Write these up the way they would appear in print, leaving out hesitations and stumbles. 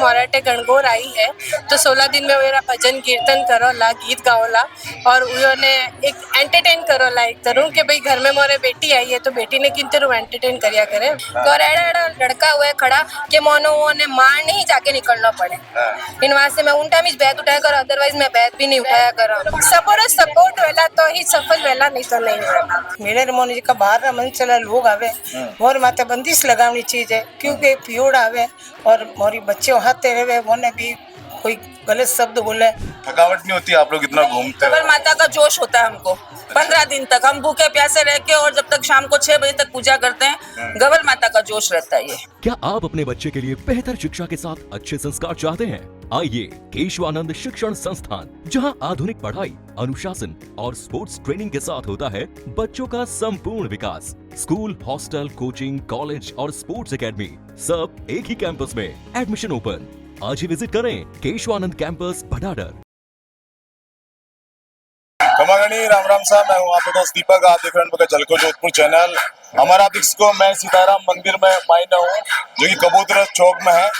मोराटे गणगौर आई है तो 16 दिन में मेरा भजन कीर्तन करो ला गीत गाओ ला और उन्होंने एक एंटरटेन करो ला एक तरह के भाई घर में मोरे बेटी आई है तो बेटी ने किन तरह एंटरटेन करिया करे तो एड़ा एड़ा लड़का हुआ है खड़ा कि मोनो ने मार नहीं जाके निकलना पड़े इन वास्ते मैं उन टाइम बैत उठाया करो अदरवाइज मैं बैत भी नहीं उठाया करो सपोर्ट वेला तो ही सफल वेला नहीं तो नहीं वेला मेरे मोनी जी का बाहर मन चला लोग आवे मोर माथे बंदिश लगावनी चीज है क्योंकि पियोड़ आवे और मोरी बच्चे हाथे रहे मोने भी कोई गलत शब्द बोले थकावट नहीं होती आप लोग इतना घूमते गबर माता का जोश होता है हमको 15 दिन तक हम भूखे प्यासे रह के और जब तक शाम को 6 बजे तक पूजा करते हैं गबर माता का जोश रहता है ये। क्या आप अपने बच्चे के लिए बेहतर शिक्षा के साथ अच्छे संस्कार चाहते हैं? आइए केशवानंद शिक्षण संस्थान, जहां आधुनिक पढ़ाई, अनुशासन और स्पोर्ट्स ट्रेनिंग के साथ होता है बच्चों का संपूर्ण विकास। स्कूल, हॉस्टल, कोचिंग, कॉलेज और स्पोर्ट्स एकेडमी सब एक ही कैंपस में। Admission open. आज ही विजिट करें केशवानंद कैंपस भटाडर। कमागणी राम राम साहब, मैं हूँ आपका दोस्त दीपक। आप देख रहे हैं जलको जोधपुर चैनल। हमारा को मैं सीताराम मंदिर में मायना हूँ जो कि कबूतर चौक में है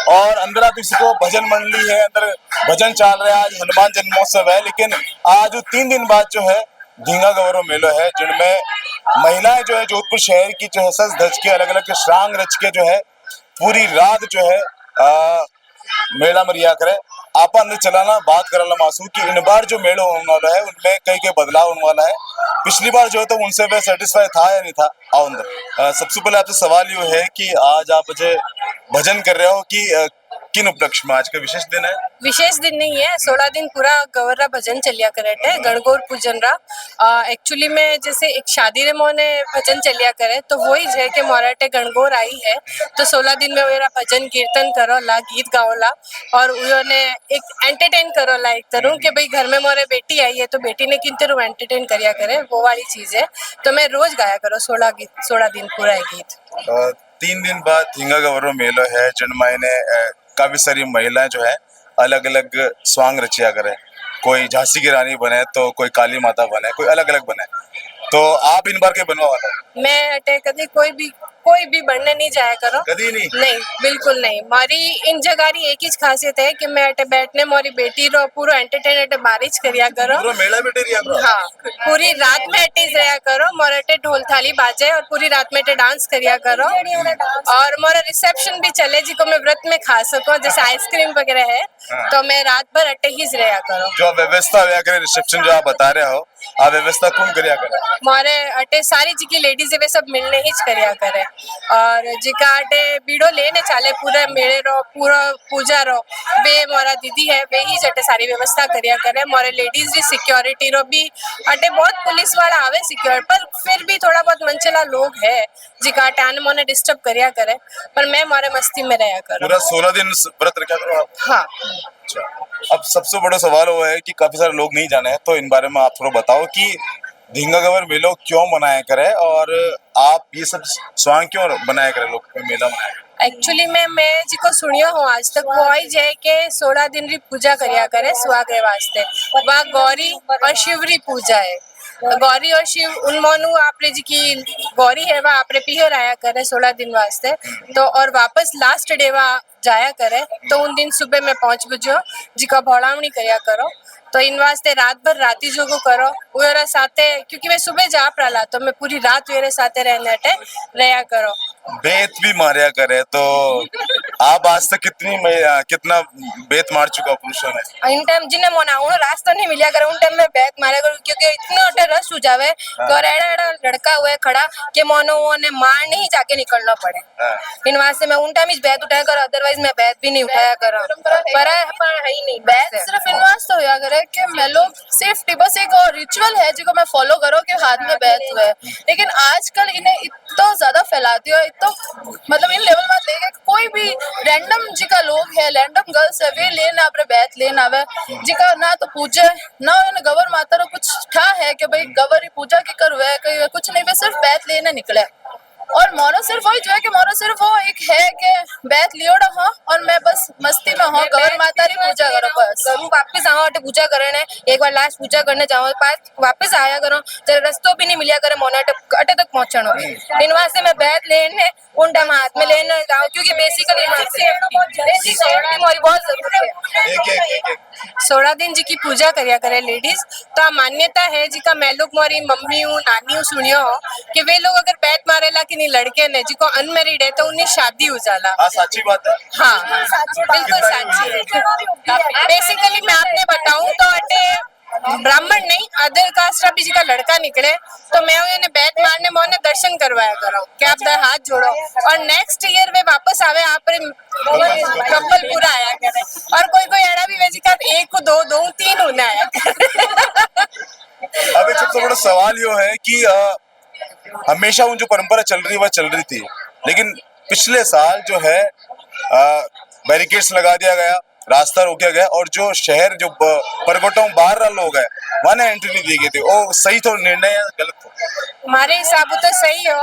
और अंदर आप को भजन मंडली है, अंदर भजन चल रहा है। आज हनुमान जन्मोत्सव है, लेकिन आज 3 दिन बाद जो है ढींगा गौरव मेलो है, जिनमें महिलाएं जो है जोधपुर शहर की जो है सज धज के अलग अलग श्रांग रच के जो है पूरी रात जो है मेला में रिया करे। आप अंदर चलाना बात कराला मासूम कि इन बार जो मेला होने वाला है उनमें कई बदलाव होने वाला है। पिछली बार जो है तो उनसे वह सेटिस्फाई था या नहीं था। आओ अंदर। सबसे पहले आपसे सवाल ये है कि आज आप मुझे भजन कर रहे हो कि किन उपलक्ष्य में? आज का विशेष दिन है? विशेष दिन नहीं है, 16 दिन पूरा गवर्रा भजन चलिया करे गणगौर पूजन रा। एक्चुअली में जैसे एक शादी रे मोने भजन चलिया करे तो वही है कि मोराटे गणगौर आई है तो 16 दिन में मेरा भजन कीर्तन करो ला गीत गाओ ला और उन्होंने एक एंटरटेन करो ला एक तरह कि भाई घर में मोरे बेटी आई है तो बेटी ने किन तरह एंटरटेन करिया करे वो वाली चीज है। तो मैं रोज गाया करो 16 दिन पूरा गीत। 3 दिन बाद ढींगा गौरव मेलो है, जिनमें काफी सारी महिलाएं जो है अलग अलग स्वांग रचिया करे। कोई झांसी की रानी बने तो कोई काली माता बने, कोई अलग अलग बने। तो आप इन बार के बनवा वाला? मैं अटे कभी कोई भी बनने नहीं जाया करो। कभी नहीं? नहीं, बिल्कुल नहीं। मारी इन जगह एक ही खासियत है कि मैं अटे बैठने मोरी बेटी रो पूरा एंटरटेन अटे बारिश करिया करो। पूरा मेला बैठे रिया करो? हाँ, पूरी रात में अटे रहा करो। मोर अटे ढोल थाली बाजे और पूरी रात में अटे डांस करिया करो और मोरा रिसेप्शन भी चले जिको मैं व्रत में खा सको, जैसे आइसक्रीम वगैरह है। तो मैं रात भर अटे ही रहा करो। जो व्यवस्था हुआ करे रिसेप्शन जो आप बता रहे हो, आप व्यवस्था कौन करिया करे? मोरे अटे सारी जी की लेडीज वे सब मिलने ही करिया करे और जिका अटे बीड़ो लेने चाले पूरे मेले रो पूरा पूजा रो वे मोरा दीदी है वे ही अटे सारी व्यवस्था करिया करे। मोरे लेडीज भी सिक्योरिटी रो भी अटे बहुत पुलिस वाला आवे सिक्योर, पर फिर भी थोड़ा बहुत मनचला लोग है जिका अटे आने मोने डिस्टर्ब करिया करे, पर मैं मोरे मस्ती में रहा करो। पूरा 16 दिन व्रत रखा करो आप? हाँ। अब सबसे बड़ा सवाल वो है कि काफी सारे लोग नहीं जाने हैं, तो इन बारे में आप थोड़ा बताओ कि ढींगा गवर मेलो क्यों मनाया करे और आप ये सब स्वांग क्यों बनाया करे, लोग मेला मनाया? एक्चुअली में मैं जिको सुनियो हूँ आज तक वो आई जाए के 16 दिन री पूजा करिया करे सुहागे वास्ते। वह गौरी और शिवरी पूजा है। गौरी और शिव उनमोनु आपरे जी की गौरी है वह आपरे पिहर आया करे 16 दिन वास्ते तो और वापस लास्ट डे वह जाया करे तो उन दिन सुबह में 5 बजे जिका भोड़ावनी करिया करो। तो इन वास्ते रात भर राती जोगो करो वेरे साथे, क्योंकि वे सुबह जा प्रला तो मैं पूरी रात वेरे साथे रहने अटे रहा करो। बेत भी मारिया करे तो आप आज तक कितना बेत मार चुका पुरुषों ने? इन टाइम जिन्हें मना उन रास्ता नहीं मिलिया करे उन टाइम में बेत मारे करूँ, क्योंकि इतने अटे रस हो जावे तो एड़ा एड़ा लड़का हुआ है खड़ा कि मोनो ने मार नहीं जाके निकलना पड़े। इन वास्ते मैं उन टाइम बेत उठाया करो, अदरवाइज मैं बेत भी नहीं उठाया करो। पर है ही नहीं बेत, सिर्फ इन वास्ते होया करे कि मैं लोग सेफ्टी बस एक और रिचुअल है जिको मैं फॉलो करो कि हाथ में बेत हुए। लेकिन आजकल इन्हें इतना ज्यादा फैला दिया, इतना मतलब इन लेवल में देखे कोई भी रैंडम जिका लोग है रैंडम गर्ल्स है वे लेना अपने बैत लेना आवे जिका ना तो पूजे ना गवर माता रो कुछ था है कि भाई गवर ही पूजा की कर हुए कुछ नहीं, वे सिर्फ बैत लेने निकले। और मोरो सिर्फ वही जो है कि मोरो सिर्फ वो एक है कि बैत लियोड़ो हो और मैं बस मस्ती में हो गौर माता री पूजा करो बस करूँ वापस आवा अटे पूजा करने एक बार लास्ट पूजा करने जाओ पास वापस आया करो तेरे रस्तो भी नहीं मिलिया करे मोने अटे तक पहुंचनो इन वास्ते मैं बैत लेने उन टाइम हाथ में लेने जाऊँ क्योंकि बेसिकली मोरी बहुत जरूरी है एक 16 दिन जी की पूजा કર્યા કરે लेडीज तो आ मान्यता है जी का मैं लोग मोरी मम्मी हूँ नानी हूँ सुनियो हो कि वे लोग अगर बैत मारेला कि नहीं लड़के ने जी को अनमेरिड है तो उन्हें शादी हो जाला हाँ साची बात है। हाँ बिल्कुल साची है बेसिकली मैं आपने बताऊं तो अटे ब्राह्मण नहीं अदर कास्ट भी जी का लड़का निकले तो मैं उन्हें बैत मारने में उन्हें दर्शन करवाया करो कि आप हाथ जोड़ो और नेक्स्ट ईयर वे वापस आवे आप कपल पूरा आया करे और कोई कोई एड़ा भी वेजी का एक दो दो तीन होना आया अब एक सबसे बड़ा सवाल यो है कि हमेशा वो जो परंपरा चल रही वह चल रही थी, लेकिन पिछले साल जो है बैरिकेड्स लगा दिया गया, रास्ता रोका गया और जो शहर जो परगोटों बाहर रहा लोग है वहाँ ने एंट्री नहीं दी गई थी। वो सही तो निर्णय है गलत तो? हमारे हिसाब तो सही हो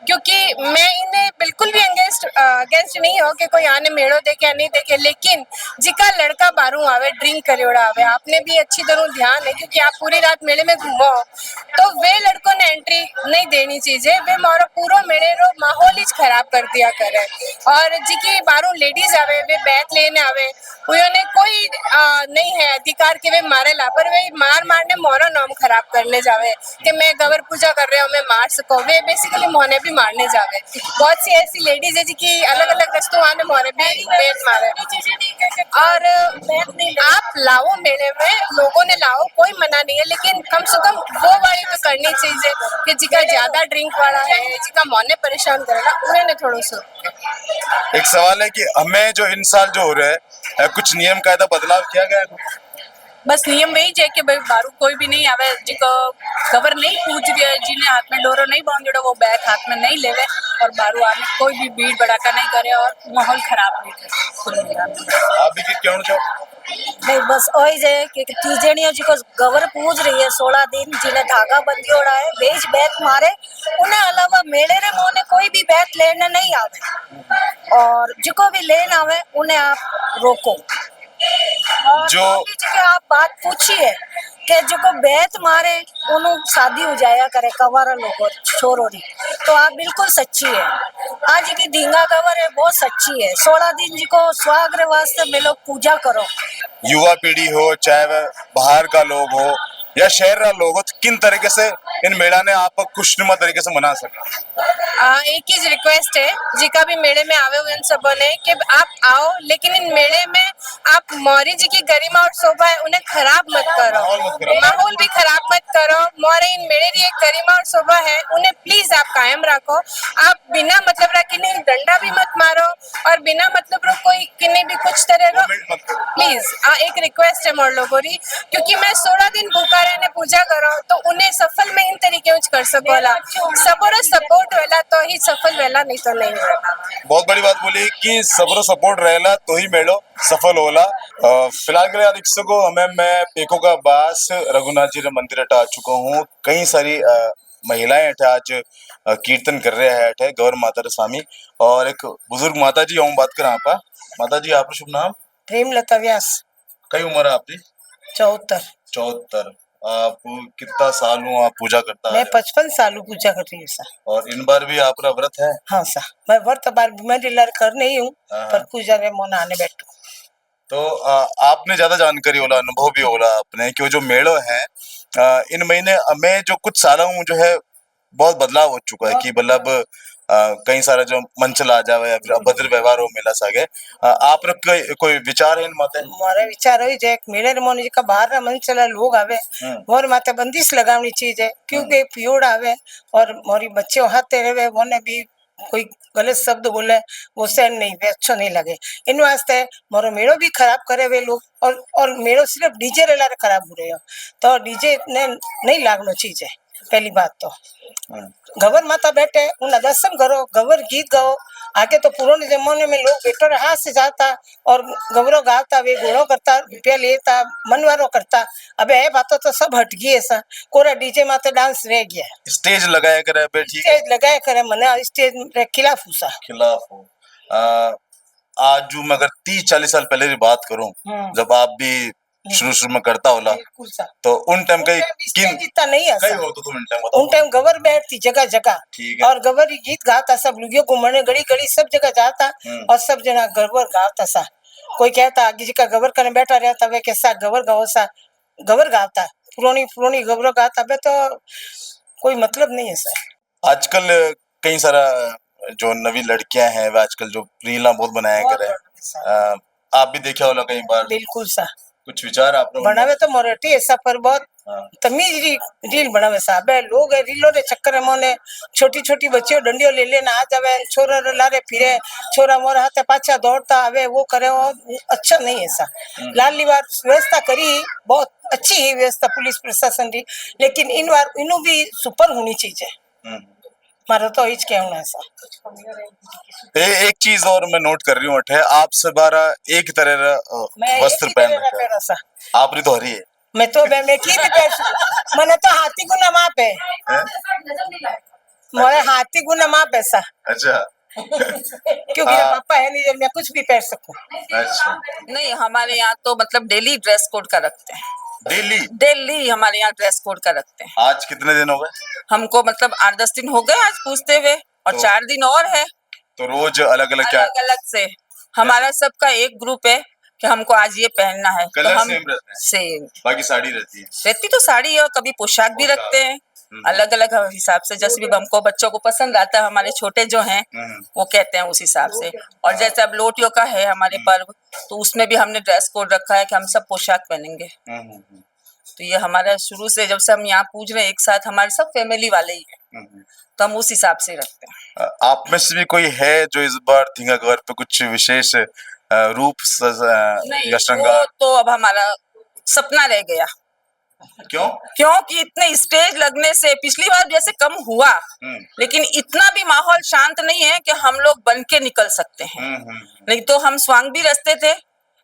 क्योंकि मैं इन्हें बिल्कुल भी अगेंस्ट नहीं हो कि कोई आने मेड़ो देखे या नहीं देखे, लेकिन जिका लड़का बारू आवे ड्रिंक करेड़ा आवे आपने भी अच्छी तरह ध्यान है क्योंकि आप पूरी रात मेले में घूमो तो वे लड़कों ने एंट्री नहीं देनी चाहिए। वे मारो पूरा मेले रो माहौल ही खराब कर दिया करे और जिकी बारू लेडीज आवे वे बैत लेने आवे उन्होंने कोई नहीं है अधिकार कि वे मारे ला पर वे मार मारने मोरो नाम खराब करने जावे कि मैं गवर पूजा कर रहा हूँ मैं मार सको वे बेसिकली मोने भी मारने जावे। बहुत सी ऐसी लेडीज है जिनकी अलग अलग रस्तों आने मोने भी बैत मारे और आप लाओ मेले में लोगों ने लाओ कोई मना नहीं है, लेकिन कम से कम वो वाली तो करनी चाहिए कि जिका ज्यादा ड्रिंक वाला है जिका मोने परेशान करेगा उन्हें थोड़ा सा। एक सवाल है कि हमें जो इन साल जो हो रहा है कुछ नियम कायदा बदलाव किया गया है? बस नियम वही है कि भाई बारू कोई भी नहीं आवे जिको खबर नहीं पूछ रही जिन्हें हाथ में डोरो नहीं बांधो वो बैग हाथ में नहीं लेवे और बारू आने कोई भी भीड़ भड़ाका नहीं करे और माहौल खराब नहीं करे। आप भी क्यों चाहो? नहीं बस वही जे कि तीजड़ियों जी को गवर पूज रही है 16 दिन जिन्हें धागा बंदियोड़ा है बेच बैत मारे उन्हें अलावा मेले रे मोने कोई भी बैत लेने नहीं आवे और जिको भी लेने आवे उन्हें आप रोको और जो आप बात पूछिए कि जो को बैत मारे उन्हों शादी हो जाया करे कवारा लोगों छोरो री तो आप बिल्कुल सच्ची है। आज की धींगा कवर है बहुत सच्ची है। 16 दिन जी को स्वागत वास्ते में लोग पूजा करो। युवा पीढ़ी हो चाहे वह बाहर का लोग हो या शहर का लोग हो, तो किन तरीके से इन मेला ने आप खुशनुमा तरीके से मना सका? एक ही रिक्वेस्ट है जिका भी मेले में आवे हुए इन सबों ने कि आप आओ लेकिन इन मेले में आप मौरी जी की गरिमा और शोभा है उन्हें खराब मत करो, माहौल भी खराब मत करो। मौरे इन मेले की एक गरिमा और शोभा है उन्हें प्लीज आप कायम रखो। आप बिना मतलब रखे नहीं डंडा भी मत मारो और बिना मतलब रो कोई किन्हीं भी कुछ तरह प्लीज एक रिक्वेस्ट है मोर लोगों की क्योंकि मैं 16 दिन भूखा रहने पूजा करो तो उन्हें सफल में इन तरीके कर सकोला सबरो सपोर्ट वेला तो ही सफल वेला नहीं तो नहीं वेला। बहुत बड़ी बात बोली कि सबरो सपोर्ट रहेला तो ही मेलो सफल होला। फिलहाल के लिए अधिक को हमें मैं पेको का बास रघुनाथ जी रे मंदिर आ चुका हूँ। कई सारी महिलाएं अठे आज कीर्तन कर रहे हैं अठे गौर माता रे स्वामी और एक बुजुर्ग माता जी हम बात करें आप माता जी आपका शुभ नाम? प्रेमलता व्यास। कई उम्र है आपकी? 74। आप कितना साल हो आप पूजा करता मैं है? 55 साल पूजा कर रही हूँ सा। और इन बार भी आपका व्रत है? हाँ सा मैं व्रत बार बीमारी लड़ कर नहीं हूँ पर पूजा में मन आने बैठू। तो आपने ज्यादा जानकारी होला अनुभव भी होला अपने कि वो जो मेलो है इन महीने में जो कुछ सालों में जो है बहुत बदलाव हो चुका है कि मतलब कई सारा जो मंचल आ जावे या फिर अभद्र व्यवहार हो मिला सके। आप कोई विचार है इन माते? मारे विचार है जे मेले रे मोने का बाहर रा मंचला लोग आवे मोर माते बंदिश लगावनी चीज है क्योंकि पियोड़ आवे और मोरी बच्चे हाथे रहे मोने भी कोई गलत शब्द बोले वो सहन नहीं वे अच्छा नहीं लगे। इन वास्ते मोरो मेड़ो भी खराब करे वे लोग और मेड़ो सिर्फ डीजे रे लारे खराब हो रहे हो तो डीजे ने नहीं लागनो चीज है। पहली बात तो गवर माता बैठे उन्हें दर्शन करो गवर गीत गाओ आगे तो पुराने जमाने में लोग बेटर हाथ से जाता और गवरो गाता वे घोड़ो करता रुपया लेता मनवारो करता। अब ये बातों तो सब हट गई ऐसा कोरा डीजे माते डांस रह गया। स्टेज लगाया करे बे ठीक है, स्टेज लगाया करे मने स्टेज रे खिलाफ हुसा खिलाफ हो। आज जो मैं अगर 30-40 साल पहले की बात करूं, जब आप भी शुरू में करता होला, बिल्कुल सा तो उन टाइम कई स्टेज जितना नहीं है कई ऐसा। हो तो तुम उन उन टाइम गवर बैठती जगह जगह ठीक है। और गवर ही गीत गाता सब लुगियों घूमने गली गली सब जगह जाता और सब जना गवर गाता सा। कोई कहता आगे जी का गवर करने बैठा रहता वे कैसा गवर गाओ सा गवर गाता पुरानी पुरानी गवर गाता बे तो कोई मतलब नहीं है सर। आजकल कई सारा जो नवी लड़कियां हैं वह आजकल जो रीला बहुत बनाया करे, आप भी देखा होला कई बार, बिल्कुल सा कुछ विचार आप लोग बनावे तो मोरटी ऐसा पर बहुत तमीज रील बनावे सा बे लोग रीलो रे चक्कर में मोने छोटी छोटी बच्चियों डंडियों ले लेना आ जावे छोरा रे लारे फिरे छोरा मोर हाथे पाछा दौड़ता आवे वो करे वो अच्छा नहीं है ऐसा। लाली बार व्यवस्था करी बहुत अच्छी ही व्यवस्था पुलिस प्रशासन की लेकिन इन बार इनू भी सुपर होनी चाहिए मारो तो इच कहना है सा। एक चीज और मैं नोट कर रही हूँ अठे आप सब बारा एक तरह वस्त्र पहन रखे हैं। सा आप री तो हरी है मैं तो मैं की भी पैर मने तो हाथी गुना माप है मोरे हाथी गुना माप है सा। अच्छा क्योंकि मेरा पापा है नहीं जो मैं कुछ भी पहन सकूं। अच्छा नहीं हमारे यहाँ तो मतलब डेली ड्रेस कोड का रखते हैं। डेली डेली हमारे यहाँ ड्रेस कोड का रखते हैं। आज कितने दिन हो गए? हमको मतलब 8-10 दिन हो गए आज पूछते हुए और तो- 4 दिन और है तो रोज अलग अलग क्या अलग अलग से। हमारा सबका एक ग्रुप है कि हमको आज ये पहनना है कलर तो हम सेम रहते हैं? सेम बाकी साड़ी रहती है? रहती तो साड़ी है और कभी पोशाक भी रखते हैं अलग अलग हिसाब से जैसे भी हमको बच्चों को पसंद आता है हमारे छोटे जो हैं वो कहते हैं उस हिसाब से। और जैसे अब लोटियों का है हमारे पर्व तो उसमें भी हमने ड्रेस कोड रखा है कि हम सब पोशाक पहनेंगे। तो ये हमारा शुरू से जब से हम यहाँ पूछ रहे हैं एक साथ हमारे सब फैमिली वाले ही है तो हम उस हिसाब से रखते हैं। आप में से भी कोई है जो इस बार धींगा घर पे कुछ विशेष रूप नहीं या वो श्रृंगार? तो अब हमारा सपना रह गया क्यों? क्योंकि इतने स्टेज लगने से पिछली बार जैसे कम हुआ लेकिन इतना भी माहौल शांत नहीं है कि हम लोग बन के निकल सकते हैं। नहीं तो हम स्वांग भी रचते थे।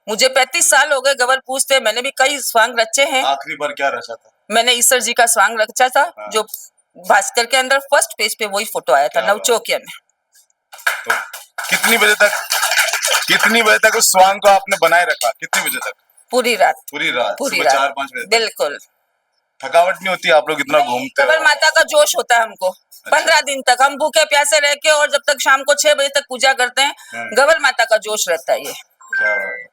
मुझे 35 साल हो गए गवर पूछते मैंने भी कई स्वांग रचे हैं। आखिरी बार क्या रचा था? मैंने ईश्वर जी का स्वांग रचा था जो भास्कर के अंदर फर्स्ट पेज पे वही फोटो आया था नवचौकिया में। तो कितनी बजे तक उस स्वांग को आपने बनाए रखा? कितनी बजे तक? पूरी रात पूरी रात? पूरी सुबह रात 4-5 बजे तक? बिल्कुल। थकावट नहीं होती? आप लोग इतना घूमते गवर हो? माता का जोश होता है हमको 15 दिन तक हम भूखे प्यासे रह के और जब तक शाम को 6 बजे तक पूजा करते हैं गवर माता का जोश रहता है ये। क्या बात है।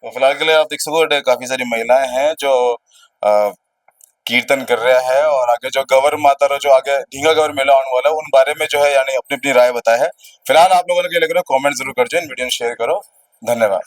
तो फिलहाल के लिए आप देख सको काफी सारी महिलाएं हैं जो कीर्तन कर रहा है और आगे जो गवर माता रो जो आगे ढींगा गवर मेला आने वाला है उन बारे में जो है यानी अपनी अपनी राय बताया है। फिलहाल आप लोगों ने क्या लग रहा है कमेंट जरूर कर जो इन वीडियो शेयर करो। धन्यवाद।